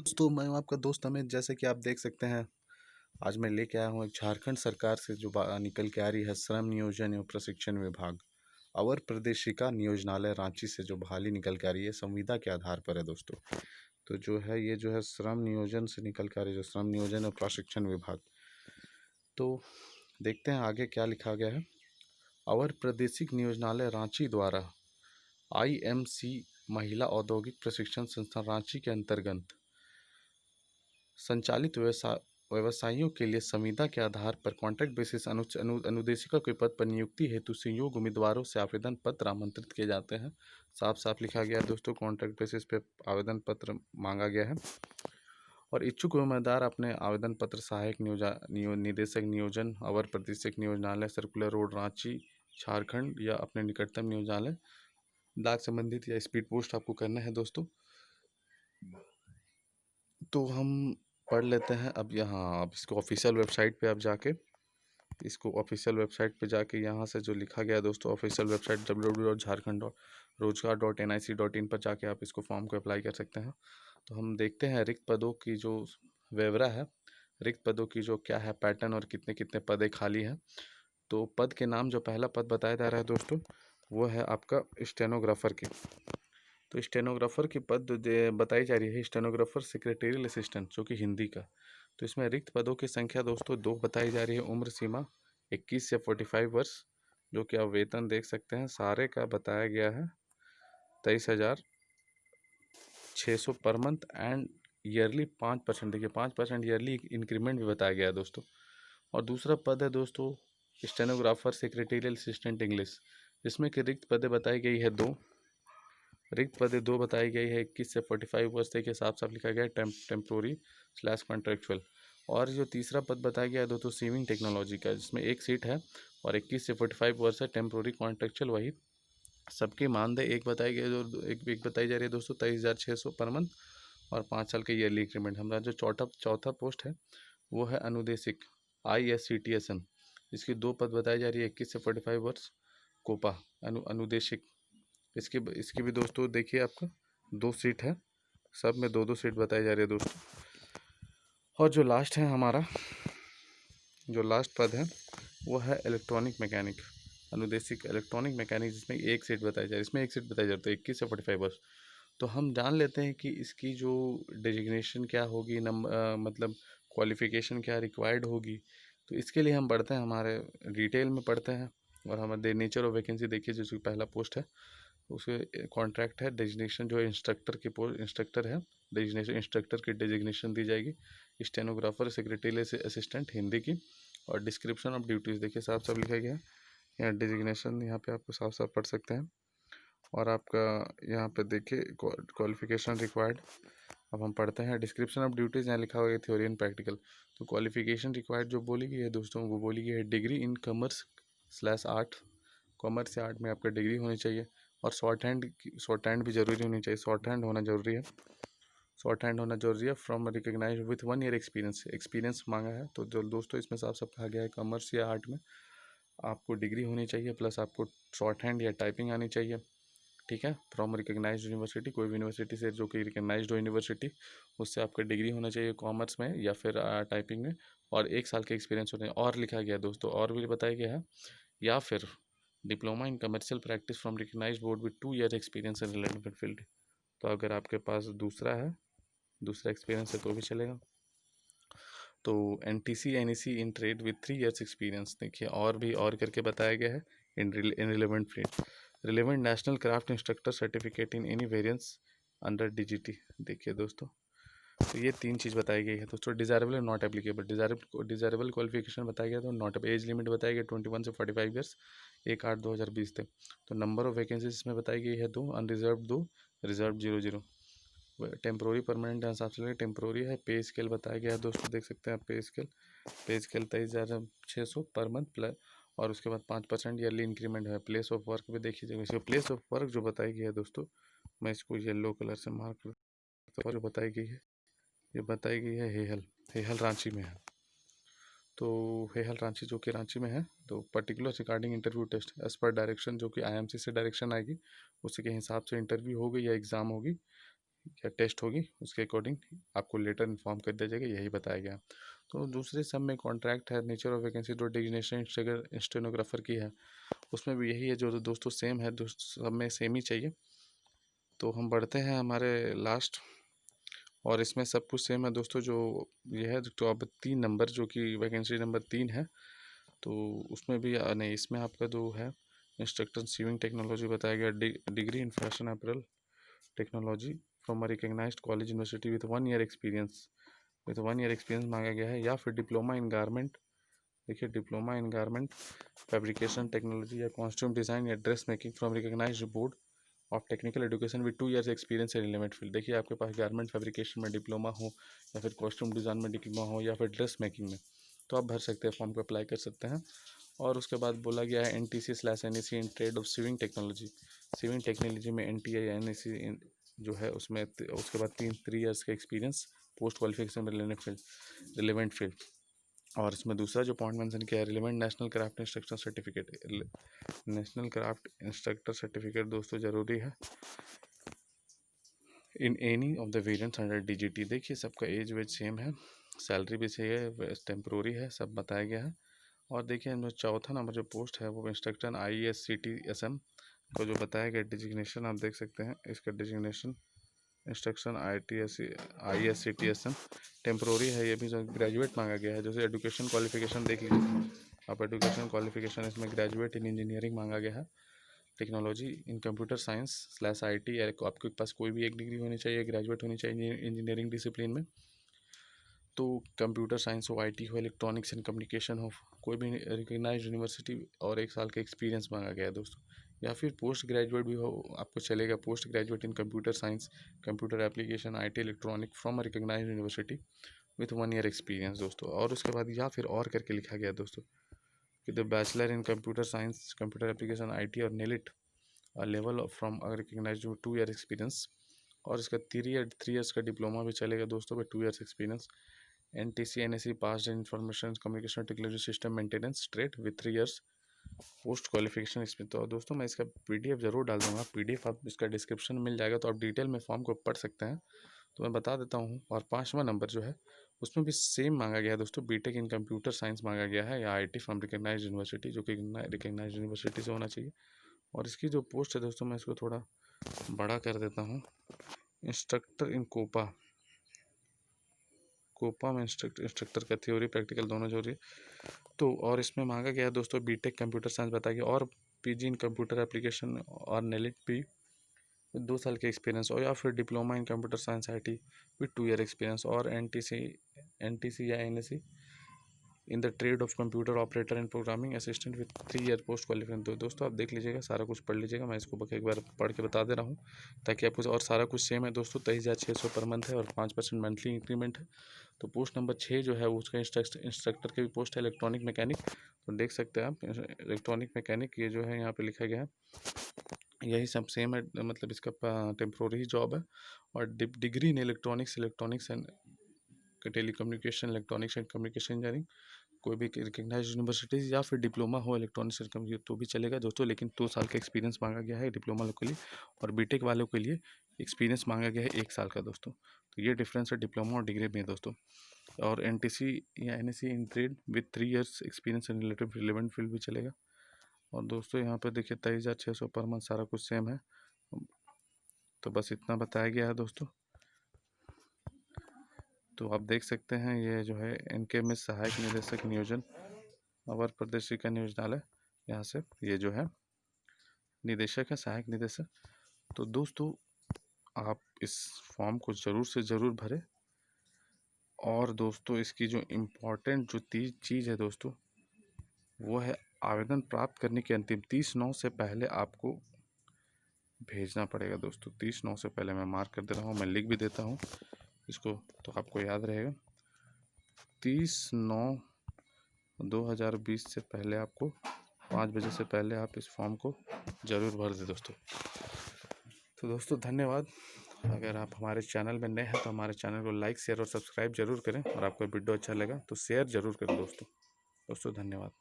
दोस्तों, मैं हूं आपका दोस्त अमित। जैसे कि आप देख सकते हैं, आज मैं लेके आया हूं एक झारखंड सरकार से जो निकल के आ रही है, श्रम नियोजन एवं प्रशिक्षण विभाग अवर प्रदेशिका नियोजनालय रांची से जो बहाली निकल के आ रही है संविदा के आधार पर है दोस्तों। तो जो है ये जो है श्रम नियोजन से निकल के आ रही है, जो श्रम नियोजन और प्रशिक्षण विभाग। तो देखते हैं आगे क्या लिखा गया है। अवर प्रादेशिक नियोजनालय रांची द्वारा IMC महिला औद्योगिक प्रशिक्षण संस्थान रांची के अंतर्गत संचालित व्यवसायियों के लिए संविदा के आधार पर कॉन्ट्रैक्ट बेसिस अनुदेशिका के पद पर नियुक्ति हेतु संयोग उम्मीदवारों से आवेदन पत्र आमंत्रित किए जाते हैं। साफ साफ लिखा गया है दोस्तों, कॉन्ट्रैक्ट बेसिस पे आवेदन पत्र मांगा गया है और इच्छुक उम्मीदवार अपने आवेदन पत्र सहायक निदेशक नियोजन अवर प्रादेशिक नियोजनालय सर्कुलर रोड रांची झारखंड या अपने निकटतम नियोजनालय डाक संबंधित या स्पीड पोस्ट आपको करना है दोस्तों। तो हम पढ़ लेते हैं अब यहाँ। आप इसको ऑफिशियल वेबसाइट पे आप जाके यहाँ से जो लिखा गया है दोस्तों, ऑफिशियल वेबसाइट www.jharkhand.rozgar.nic.in पर जाके आप इसको फॉर्म को अप्लाई कर सकते हैं। तो हम देखते हैं रिक्त पदों की जो व्यवरा है, रिक्त पदों की जो क्या है पैटर्न और कितने कितने पदे खाली हैं। तो पद के नाम, जो पहला पद बताया जा रहा है दोस्तों, वो है आपका स्टेनोग्राफर की। तो स्टेनोग्राफर की पद बताई जा रही है, स्टेनोग्राफर सेक्रेटेरियल असिस्टेंट, जो कि हिंदी का। तो इसमें रिक्त पदों की संख्या दोस्तों 2 बताई जा रही है। उम्र सीमा 21 से 45 वर्ष, जो कि आप वेतन देख सकते हैं सारे का बताया गया है 23,600 पर मंथ एंड ईयरली 5%। देखिए 5% ईयरली इंक्रीमेंट भी बताया गया है दोस्तों। और दूसरा पद है दोस्तों स्टेनोग्राफर सेक्रेटेरियल असिस्टेंट इंग्लिश, जिसमें कि रिक्त पदें बताई गई है 2। रिक्त पदें 2 बताई गई है 21 से 45 वर्ष तक के साफ साफ लिखा गया है टेम्प्रोरी / कॉन्ट्रेक्चुअल। और जो तीसरा पद बताया गया है दोस्तों सीविंग टेक्नोलॉजी का, जिसमें 1 सीट है और 21 से 45 वर्ष है, टेम्प्रोरी कॉन्ट्रेक्चुअल वही। सबकी मानदेय एक बताई गई, जो एक बताई जा रही है दोस्तों 23,600 पर मंथ और 5 साल के ईयरली इंक्रीमेंट। हमारा जो चौथा पोस्ट है वो है अनुदेशिक ISCTSN, इसकी 2 पद बताई जा रही है 21 से 45 वर्ष कोपा अनुदेशिक। इसकी भी दोस्तों देखिए आपका 2 सीट है, सब में 2-2 सीट बताई जा रही है दोस्तों। और जो लास्ट है हमारा, जो लास्ट पद है वो है इलेक्ट्रॉनिक मैकेनिक, अनुदेशिक इलेक्ट्रॉनिक मैकेनिक, जिसमें 1 सीट बताई जा रही है। इसमें 1 सीट बताई जाती है 21 से 45 वर्ष। तो हम जान लेते हैं कि इसकी जो डेजिग्नेशन क्या होगी, मतलब क्वालिफिकेशन क्या रिक्वायर्ड होगी। तो इसके लिए हम पढ़ते हैं, हमारे डिटेल में पढ़ते हैं और हमारे नेचर ऑफ वैकेंसी देखिए, जो पहला पोस्ट है उसके कॉन्ट्रैक्ट है। डेजिग्नेशन जो इंस्ट्रक्टर की इंस्ट्रक्टर है, डेजिग्नेशन इंस्ट्रक्टर की डेजिग्नेशन दी जाएगी। स्टेनोग्राफर सेक्रेटरी असिस्टेंट हिंदी की। और डिस्क्रिप्शन ऑफ ड्यूटीज़ देखिए साफ साफ लिखा गया है यहाँ, डेजिग्नेशन यहाँ पे आपको साफ साफ पढ़ सकते हैं। और आपका यहाँ पे देखिए क्वालिफिकेशन रिक्वायर्ड। अब हम पढ़ते हैं डिस्क्रिप्शन ऑफ ड्यूटीज़, यहाँ लिखा हुआ है थ्योरी एंड प्रैक्टिकल। तो क्वालिफिकेशन रिक्वायर्ड जो बोली गई है दोस्तों, वो बोली गई है डिग्री इन कॉमर्स/आर्ट, कॉमर्स या आर्ट में आपका डिग्री होनी चाहिए। और शॉर्ट हैंड भी जरूरी होनी चाहिए, शॉर्ट हैंड होना जरूरी है, शॉर्ट हैंड होना जरूरी है। From recognise with 1 year experience मांगा है। तो जो दोस्तों इसमें साफ साफ कहा गया है कॉमर्स या आर्ट में आपको डिग्री होनी चाहिए, प्लस आपको शॉर्ट हैंड या टाइपिंग आनी चाहिए, ठीक है। फ्रॉम रिकग्नाइज्ड यूनिवर्सिटी, कोई भी यूनिवर्सिटी से जो कि रिकग्नाइज्ड हो यूनिवर्सिटी, उससे आपका डिग्री होना चाहिए कॉमर्स में या फिर टाइपिंग में, और 1 साल का एक्सपीरियंस होना है। और लिखा गया है दोस्तों, और भी बताया गया है, या फिर diploma in commercial practice from recognised board with 2 year experience in relevant field. तो अगर आपके पास दूसरा एक्सपीरियंस है तो भी चलेगा। तो NTC NEC in trade with 3 years experience देखिए, और करके बताया गया है इन relevant field. Relevant national craft instructor certificate in any variance under DGT। देखिए दोस्तों, तो ये 3 चीज़ बताई गई है दोस्तों। डिज़ायरेबल और नॉट एप्लीकेबल। डिज़ायरेबल क्वालिफिकेशन बताया गया, तो नॉट एज लिमिट बताया गया 21 से 45 ईयर्स, 1/8/2020 तक। तो नंबर ऑफ वैकेंसीज इसमें बताई गई है 2, अनरिजर्व 2, रिजर्व 0-0। टेम्प्रोरी परमानेंट हिसाब से टेम्प्रोरी है। पे स्केल बताया गया है दोस्तों, देख सकते हैं पे स्केल 23,600 पर मंथ प्लस, और उसके बाद 5% ईयरली इंक्रीमेंट है। प्लेस ऑफ वर्क भी देखिए, इसको प्लेस ऑफ वर्क जो बताई गई है दोस्तों, मैं इसको येलो कलर से मार्क और बताई गई है, ये बताई गई है हेहल रांची में है। तो हेहल रांची जो कि रांची में है, तो particular regarding interview test as पर डायरेक्शन, जो कि IMC से डायरेक्शन आएगी, उसी के हिसाब से इंटरव्यू होगी या एग्ज़ाम होगी। या टेस्ट होगी उसके अकॉर्डिंग आपको लेटर इन्फॉर्म कर दिया जाएगा, यही बताया गया। तो दूसरे सब में कॉन्ट्रैक्ट है, नेचर ऑफ वैकेंसी तो डिजिग्नेशन स्टेनोग्राफर की है, उसमें भी यही है जो दोस्तों सेम है, सब में सेम ही चाहिए। तो हम बढ़ते हैं हमारे लास्ट, और इसमें सब कुछ सेम है दोस्तों। जो ये है तो अब 3 नंबर जो कि वैकेंसी नंबर 3 है, तो उसमें भी नहीं, इसमें आपका जो है इंस्ट्रक्टर सीविंग टेक्नोलॉजी बताया गया, degree in fashion apparel technology from a recognised college university with 1 year experience, मांगा गया है, या फिर डिप्लोमा इन गारमेंट, देखिए diploma in garment fabrication technology या कॉस्ट्यूम डिज़ाइन या dress making from recognised board of technical education with 2 years experience in relevant field. देखिए आपके पास गारमेंट फैब्रिकेशन में डिप्लोमा हो, या फिर कॉस्ट्यूम डिज़ाइन में डिप्लोमा हो, या फिर ड्रेस मेकिंग में, तो आप भर सकते हैं, फॉर्म को अप्लाई कर सकते हैं। और उसके बाद बोला गया है NTC/NEC in trade of sewing technology, sewing technology में NTI या NEC जो है उसमें उसके बाद 3 ईयर्स का experience post qualification relevant field. और इसमें दूसरा जो पॉइंट मेंशन किया है, relevant national craft instructor certificate, national craft instructor certificate दोस्तों ज़रूरी है in any of the variants under DGT। देखिए सबका एज वेज सेम है, सैलरी भी सही है, टेम्प्रोरी है, सब बताया गया है। और देखिए जो चौथा नंबर जो पोस्ट है वो इंस्ट्रक्टर IESCTSM को जो बताया गया डिजिग्नेशन, आप देख सकते हैं इसका डिजिग्नेशन इंस्ट्रक्शन IESCTSM टेम्प्रोरी है, ये भी जो ग्रेजुएट मांगा गया है। जैसे एजुकेशन क्वालिफिकेशन देख लीजिए आप, एजुकेशन क्वालिफिकेशन इसमें ग्रेजुएट इन इंजीनियरिंग मांगा गया है, टेक्नोलॉजी इन कंप्यूटर साइंस/IT, आपके पास कोई भी एक डिग्री होनी चाहिए, ग्रेजुएट होनी चाहिए इंजीनियरिंग डिसिप्लिन में, तो कंप्यूटर साइंस हो, IT हो, इलेक्ट्रॉनिक्स एंड कम्युनिकेशन हो, कोई भी रिकग्नाइज्ड यूनिवर्सिटी, और 1 साल का एक्सपीरियंस मांगा गया है दोस्तों। या फिर पोस्ट ग्रेजुएट भी हो आपको चलेगा, post graduate in computer science, computer application, IT electronic from a recognised university with 1 year experience दोस्तों। और उसके बाद या फिर और करके लिखा गया दोस्तों कि the bachelor in computer science, computer application, IT और NILIT level from recognised 2 year experience. और इसका 3 ईयर्स का डिप्लोमा भी चलेगा दोस्तों with 2 years experience. NTC NSE pass in information communication technology system maintenance trade with 3 years post qualification experience. तो दोस्तों मैं इसका PDF ज़रूर डाल दूंगा, PDF आप इसका डिस्क्रिप्शन मिल जाएगा, तो आप डिटेल में फॉर्म को पढ़ सकते हैं। तो मैं बता देता हूँ। और 5वां नंबर जो है उसमें भी सेम मांगा गया है दोस्तों, BTech इन कंप्यूटर साइंस मांगा गया है, या IT फ्रॉम रिकग्नाइज्ड यूनिवर्सिटी, जो कि रिकग्नाइज्ड यूनिवर्सिटी से होना चाहिए। और इसकी जो पोस्ट है दोस्तों मैं इसको थोड़ा बड़ा कर देता हूँ, इंस्ट्रक्टर इन कोपा में इंस्ट्रक्टर का थ्योरी प्रैक्टिकल दोनों जरूरी। तो और इसमें मांगा गया है दोस्तों BTech कंप्यूटर साइंस बताइए, और PG इन कंप्यूटर एप्लीकेशन और NILIT भी 2 साल के एक्सपीरियंस, और या फिर diploma in computer science IT with 2 year experience, और NTC या NSE in the trade off computer operator and programming assistant with 3 year post qualification. तो दोस्तों आप देख लीजिएगा, सारा कुछ पढ़ लीजिएगा, मैं इसको एक बार पढ़ के बता दे रहा हूँ ताकि आपको, और सारा कुछ सेम है दोस्तों, 23,600 पर मंथ है, और 5% मंथली इंक्रीमेंट है। तो पोस्ट नंबर 6 जो है उसका इंस्ट्रक्टर की भी पोस्ट है, इलेक्ट्रॉनिक मैकेनिक। तो देख सकते हैं आप इलेक्ट्रॉनिक मैकेनिक, ये जो है यहाँ पे लिखा गया है, यही सब सेम है, मतलब इसका टेम्प्रोरी जॉब है। और degree in electronics and telecommunication, electronics and communication engineering, कोई भी रिकग्नाइज यूनिवर्सिटीज़, या फिर डिप्लोमा हो इलेक्ट्रॉनिक्स एंड कंप्यूटर, तो भी चलेगा दोस्तों, लेकिन 2 साल का एक्सपीरियंस मांगा गया है डिप्लोमा वालों के लिए, और BTech वालों के लिए एक्सपीरियंस मांगा गया है 1 साल का दोस्तों। तो ये डिफरेंस है डिप्लोमा और डिग्री में दोस्तों। और NTC या NSE in trade with 3 years experience in relevant field भी चलेगा। और दोस्तों यहाँ पर देखिए 23,600 पर मंथ, सारा कुछ सेम है। तो बस इतना बताया गया है दोस्तों। तो आप देख सकते हैं ये जो है इनके में सहायक निदेशक नियोजन, अवर प्रदेश का नियोजनालय, यहाँ से ये जो है निदेशक है, सहायक निदेशक। तो दोस्तों आप इस फॉर्म को ज़रूर से ज़रूर भरें। और दोस्तों इसकी जो इम्पोर्टेंट जो चीज़ है दोस्तों वो है, आवेदन प्राप्त करने की अंतिम 30/9 से पहले आपको भेजना पड़ेगा दोस्तों। 30/9 से पहले, मैं मार्क कर दे रहा हूँ, मैं लिख भी देता हूँ इसको, तो आपको याद रहेगा। 30/9/2020 से पहले आपको 5 बजे से पहले आप इस फॉर्म को ज़रूर भर दें दोस्तों। तो दोस्तों धन्यवाद। अगर आप हमारे चैनल में नए हैं तो हमारे चैनल को लाइक, शेयर और सब्सक्राइब जरूर करें, और आपको वीडियो अच्छा लगा तो शेयर जरूर करें दोस्तों। धन्यवाद।